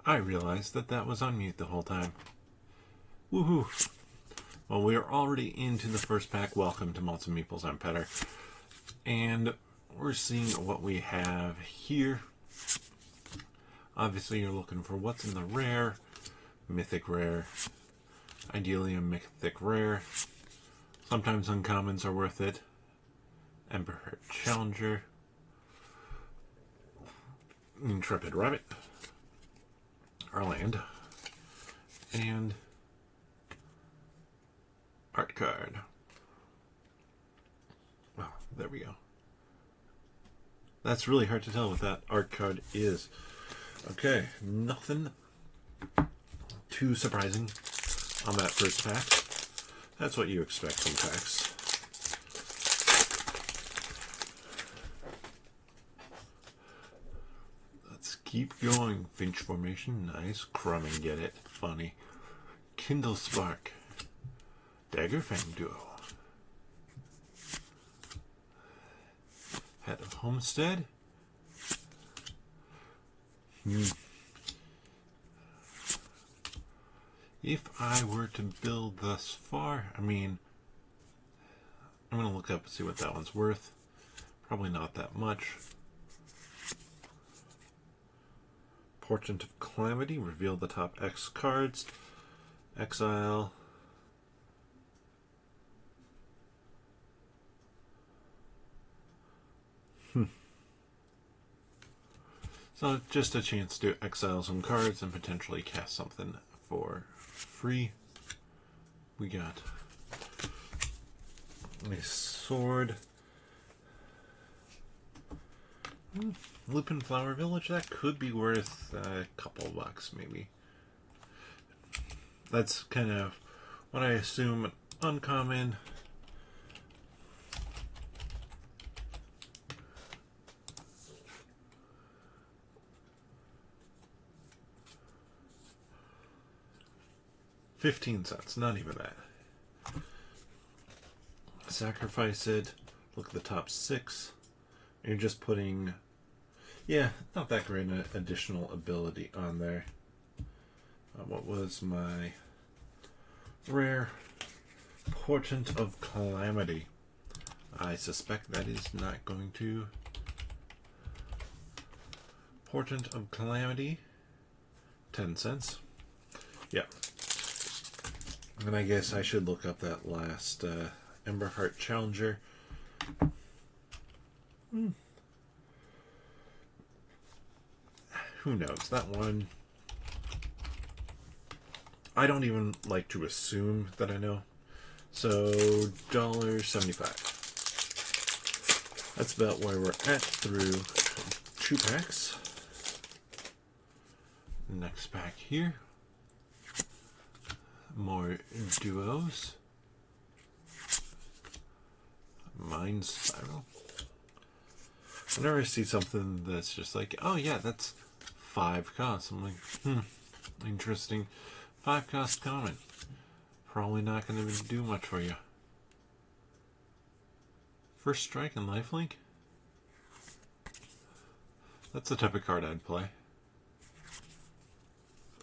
I realized that that was on mute the whole time. Woohoo! Well, we are already into the first pack. Welcome to Malts and Meeples. I'm Petter. And we're seeing what we have here. Obviously, you're looking for what's in the rare, mythic rare, ideally a mythic rare. Sometimes uncommons are worth it. Emberheart Challenger, Intrepid Rabbit, Arland, and art card. Well, there we go. That's really hard to tell what that art card is. Okay, nothing too surprising on that first pack. That's what you expect from packs. Let's keep going. Finch Formation, nice. Crumb and Get It, funny. Kindle Spark, Daggerfang Duo, Head of Homestead. If I were to build thus far, I mean, I'm going to look up and see what that one's worth. Probably not that much. Portent of Calamity, reveal the top X cards. Exile. So just a chance to exile some cards and potentially cast something for free. We got a sword. Lupin Flower Village, that could be worth a couple bucks maybe. That's kind of what I assume uncommon. $0.15, not even that. Sacrifice it. Look at the top 6. You're just putting, yeah, not that great an additional ability on there. What was my rare? Portent of Calamity. I suspect that is not going to. Portent of Calamity, 10 cents. Yeah. And I guess I should look up that last Emberheart Challenger. Who knows? That one, I don't even like to assume that I know. So, $1.75. That's about where we're at through 2 packs. Next pack here. More duos. Mind Spiral. Whenever I see something that's just like, oh yeah, that's 5 costs, I'm like, interesting. 5 cost common. Probably not going to do much for you. First Strike and Lifelink? That's the type of card I'd play.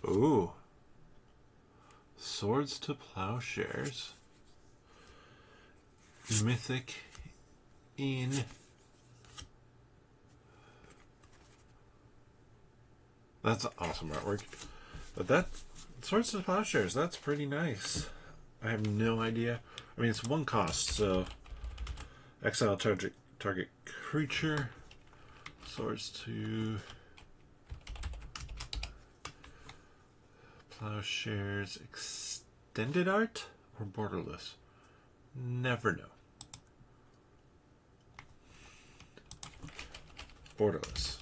Ooh. Swords to Plowshares. Mythic in. That's awesome artwork. But that Swords to Plowshares, that's pretty nice. I have no idea. I mean, it's 1 cost, so exile target creature. Swords to Plowshares, extended art or borderless? Never know. Borderless.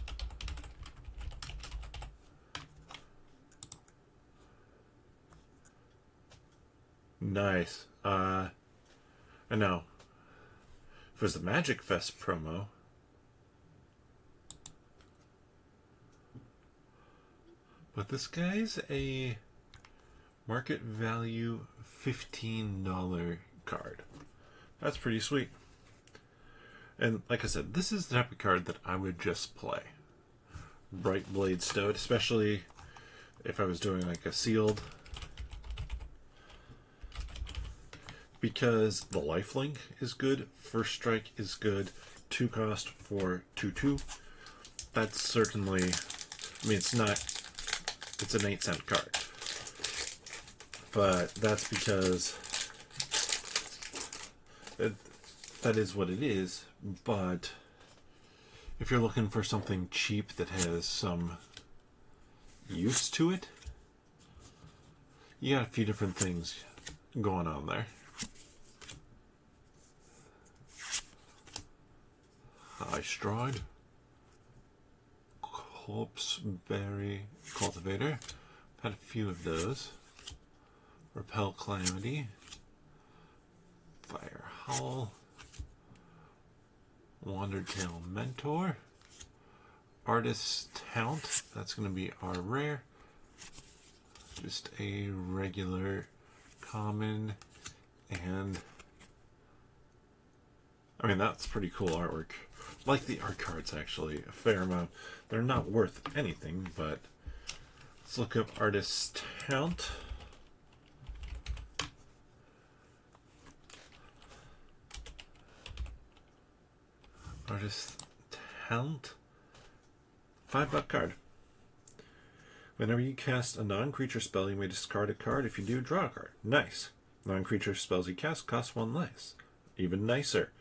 Nice. I know. If it was the Magic Fest promo. But this guy's a market value $15 card. That's pretty sweet. And like I said, this is the type of card that I would just play. Bright Blade Stoat, especially if I was doing like a sealed, because the lifelink is good, first strike is good, 2 cost for 2/2. That's certainly, I mean, it's not, it's an 8-cent card, but that's because that is what it is. But if you're looking for something cheap that has some use to it, you got a few different things going on there. High Stride, Corpseberry Cultivator, had a few of those. Repel Calamity, Fire Howl, Wandertail Mentor, Artist's Talent, that's going to be our rare. Just a regular common, and I mean, that's pretty cool artwork. Like the art cards, actually, a fair amount. They're not worth anything, but let's look up Artist's Talent. Artist's Talent. $5 card. Whenever you cast a non-creature spell, you may discard a card. If you do, draw a card. Nice. Non-creature spells you cast cost 1 less. Even nicer.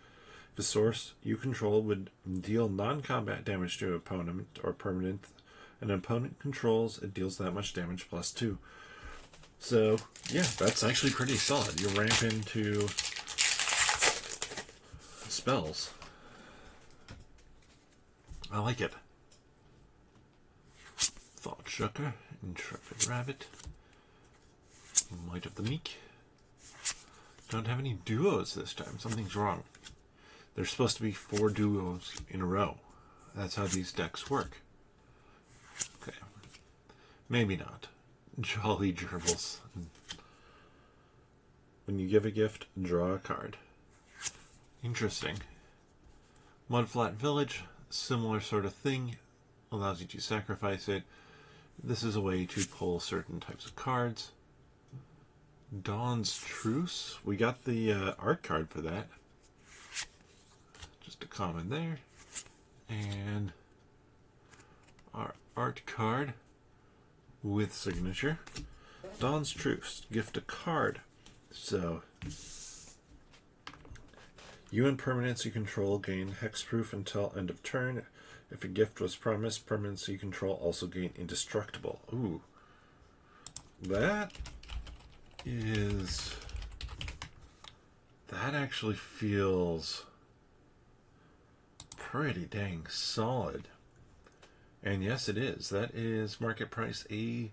If a source you control would deal non-combat damage to an opponent or permanent an opponent controls, it deals that much damage plus 2. So, yeah, that's actually pretty solid. You ramp into spells. I like it. Thought Shucker, Intrepid Rabbit, Might of the Meek. Don't have any duos this time. Something's wrong. There's supposed to be 4 duos in a row. That's how these decks work. Okay. Maybe not. Jolly Gerbils. When you give a gift, draw a card. Interesting. Mudflat Village, similar sort of thing. Allows you to sacrifice it. This is a way to pull certain types of cards. Dawn's Truce. We got the art card for that. Just a common there. And our art card with signature. Dawn's Truce. Gift a card. So, you and permanents you control gain hexproof until end of turn. If a gift was promised, permanents you control also gain indestructible. Ooh. That actually feels pretty dang solid. And yes, it is. That is market price a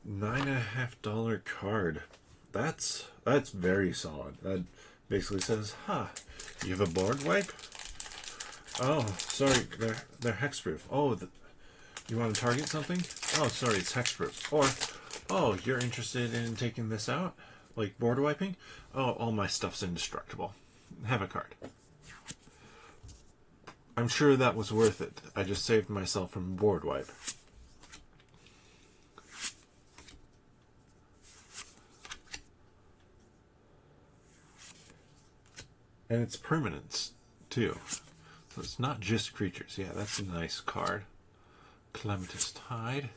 $9.50 card. That's very solid. That basically says, you have a board wipe? Oh, sorry, they're hexproof. Oh, you want to target something? Oh, sorry, it's hexproof. Or, oh, you're interested in taking this out? Like board wiping? Oh, all my stuff's indestructible. Have a card. I'm sure that was worth it. I just saved myself from board wipe. And it's permanents, too. So it's not just creatures. Yeah, that's a nice card. Clematis Tide.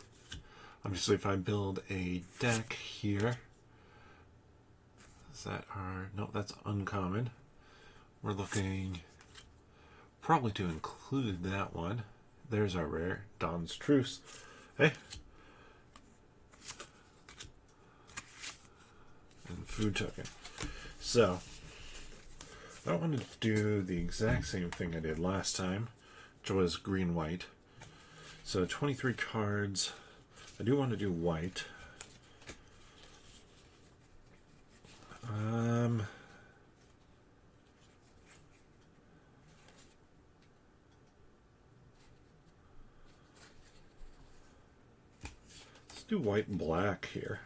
Obviously, if I build a deck here, is that our... No, that's uncommon. We're looking probably to include that one. There's our rare, Dawn's Truce. Hey. And food token. So, I don't want to do the exact same thing I did last time, which was green-white. So 23 cards. I do want to do white. Let's do white and black here.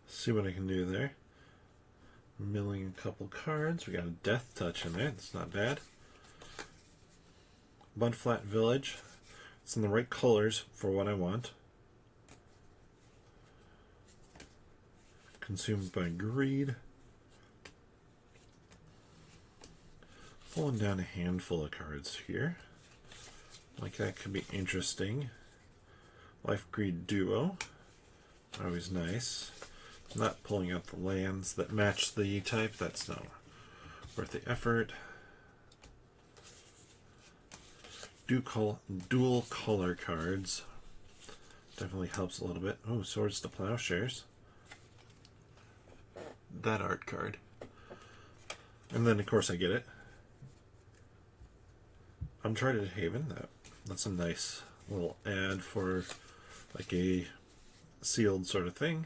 See what I can do there. Milling a couple cards. We got a Death Touch in there. That's not bad. Mudflat Village. It's in the right colors for what I want. Consumed by Greed. Pulling down a handful of cards here. Like that could be interesting. Life Greed Duo. Always nice. Not pulling out the lands that match the type. That's not worth the effort. Dual color cards. Definitely helps a little bit. Oh, Swords to Plowshares. That art card. And then, of course, I get it. Uncharted Haven. That's a nice little ad for like a sealed sort of thing.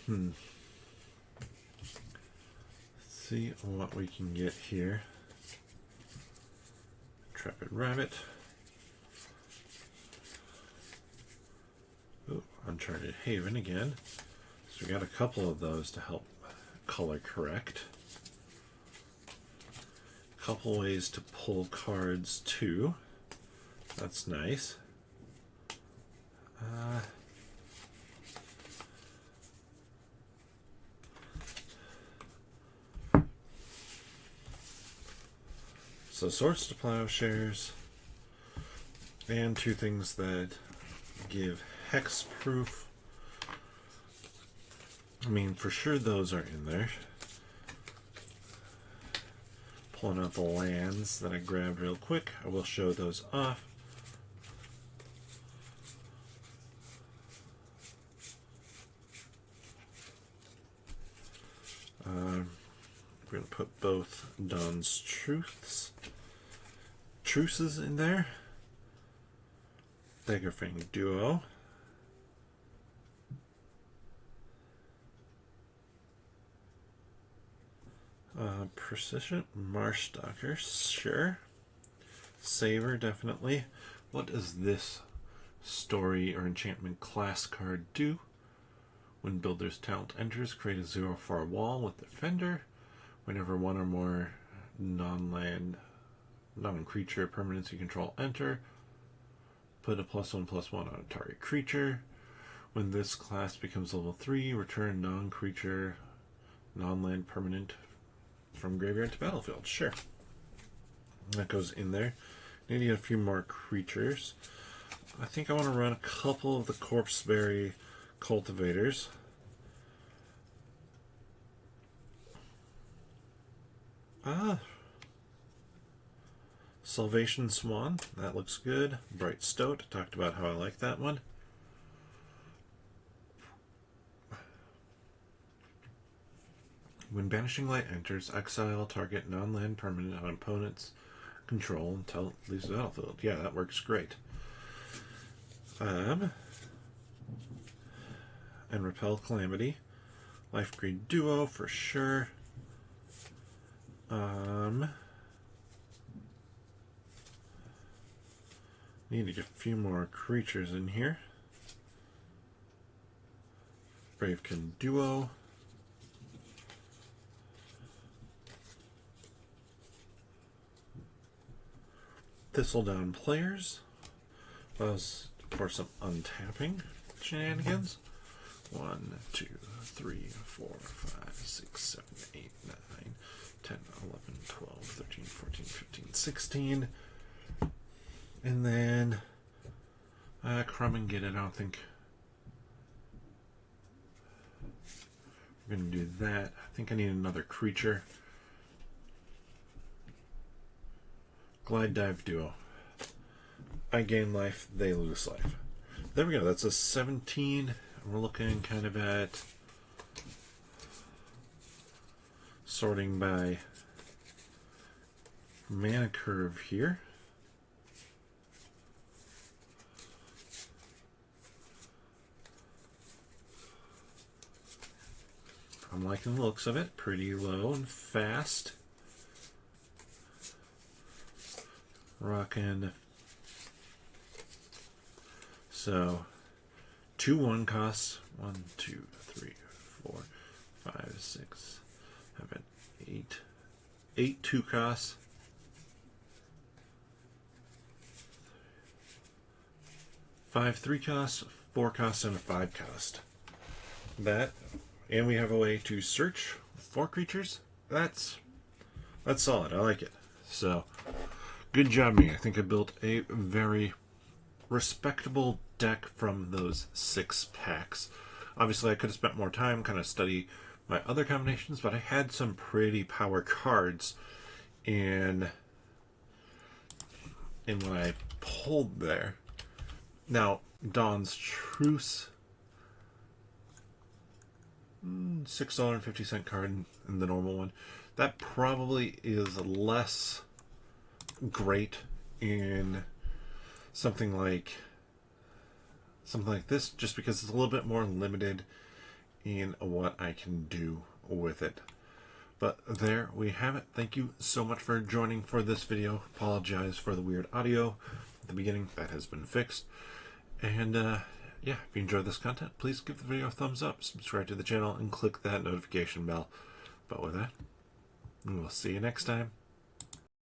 Let's see what we can get here. Intrepid Rabbit. Ooh, Uncharted Haven again. So we got a couple of those to help color correct. A couple ways to pull cards too. That's nice. So Swords to Plowshares, and two things that give hexproof. I mean, for sure those are in there. Pulling out the lands that I grabbed real quick. I will show those off. We're going to put both Dawn's Truces in there. Daggerfang Duo. Precision Marstalker, sure. Saver, definitely. What does this story or enchantment class card do? When Builder's Talent enters, create a 0/4 wall with Defender. Whenever one or more non-creature permanents you control enter, put a +1/+1 on a target creature. When this class becomes level 3, return non-creature, non-land permanent from graveyard to battlefield. Sure. That goes in there. Need to get a few more creatures. I think I want to run a couple of the Corpseberry Cultivators. Salvation Swan, that looks good. Bright Stoat, talked about how I like that one. When Banishing Light enters, exile target non-land permanent on opponent's control until it leaves the battlefield. Yeah, that works great. And Repel Calamity. Life Greed Duo for sure. Need to get a few more creatures in here. Bravekin Duo. Thistledown Players. Allows for some untapping shenanigans. 1, 2, 3, 4, 5, 6, 7, 8, 9, 10, 11, 12, 13, 14, 15, 16. And then Crumb and Get It. I don't think we're going to do that. I think I need another creature. Glide Dive Duo. I gain life, they lose life. There we go. That's a 17. We're looking kind of at sorting by mana curve here. I'm liking the looks of it. Pretty low and fast. rocking. So 2 1 costs. 1, 2, 3, 4, 5, 6, 7, 8. 8 2 costs. 5 3 costs, 4 costs, and a 5 cost. That, and we have a way to search for creatures. That's solid. I like it. So, good job, me. I think I built a very respectable deck from those 6 packs. Obviously, I could have spent more time, kind of study my other combinations, but I had some pretty power cards, and when I pulled there. Now, Dawn's Truce, $6.50 card in the normal one. That probably is less great in something like this, just because it's a little bit more limited in what I can do with it. But there we have it. Thank you so much for joining for this video. Apologize for the weird audio at the beginning. That has been fixed. And yeah, if you enjoyed this content, please give the video a thumbs up, subscribe to the channel, and click that notification bell. But with that, we'll see you next time.